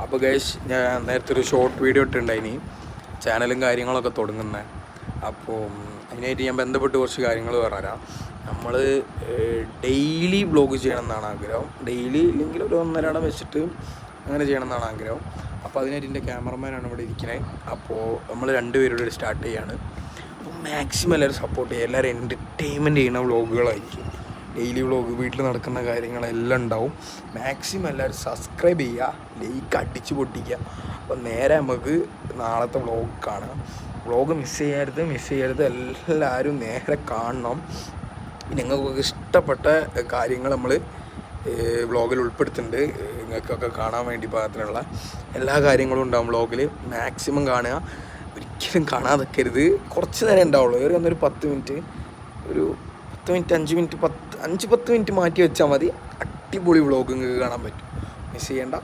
അപ്പോൾ ഗൈസ് ഞാൻ നേരത്തെ ഒരു ഷോർട്ട് വീഡിയോ ഇട്ടുണ്ടായിനി ചാനലും കാര്യങ്ങളൊക്കെ തുടങ്ങുന്നത്. അപ്പോൾ അതിനായിട്ട് ഞാൻ ബന്ധപ്പെട്ട് കുറച്ച് കാര്യങ്ങൾ പറഞ്ഞുതരാം. നമ്മൾ ഡെയിലി വ്ളോഗ് ചെയ്യണം എന്നാണ് ആഗ്രഹം. ഡെയിലി ഇല്ലെങ്കിൽ ഒരു 1.5 വെച്ചിട്ട് അങ്ങനെ ചെയ്യണം എന്നാണ് ആഗ്രഹം. അപ്പോൾ അതിനായിട്ട് എൻ്റെ ക്യാമറമാനാണ് ഇവിടെ ഇരിക്കുന്നത്. അപ്പോൾ നമ്മൾ 2 പേരോട് സ്റ്റാർട്ട് ചെയ്യാണ്. അപ്പോൾ മാക്സിമം എല്ലാവരും സപ്പോർട്ട് ചെയ്യുക. എല്ലാവരും എൻ്റർടൈൻമെൻറ്റ് ചെയ്യുന്ന വ്ളോഗുകളായിരിക്കും. ഡെയിലി വ്ളോഗ്, വീട്ടിൽ നടക്കുന്ന കാര്യങ്ങളെല്ലാം ഉണ്ടാവും. മാക്സിമം എല്ലാവരും സബ്സ്ക്രൈബ് ചെയ്യുക, ലൈക്ക് അടിച്ച് പൊട്ടിക്കുക. അപ്പോൾ നേരെ നമുക്ക് നാളത്തെ വ്ളോഗ് കാണാം. വ്ളോഗ് മിസ് ചെയ്യരുത്. എല്ലാവരും നേരെ കാണണം. നിങ്ങൾക്കൊക്കെ ഇഷ്ടപ്പെട്ട കാര്യങ്ങൾ നമ്മൾ വ്ളോഗിൽ ഉൾപ്പെടുത്തുന്നുണ്ട്. നിങ്ങൾക്കൊക്കെ കാണാൻ വേണ്ടി പാകത്തിനുള്ള എല്ലാ കാര്യങ്ങളും ഉണ്ടാവും വ്ളോഗിൽ. മാക്സിമം കാണുക, ഒരിക്കലും കാണാതെക്കരുത്. കുറച്ച് നേരം ഉണ്ടാവുള്ളൂ. ഒരു 10 മിനിറ്റ്, ഒരു 10 മിനിറ്റ് 5 മിനിറ്റ് 10 മിനിറ്റ് മാറ്റി വെച്ചാൽ മതി. അടിപൊളി വ്ളോഗ് നിങ്ങൾക്ക് കാണാൻ പറ്റും. മിസ് ചെയ്യേണ്ട.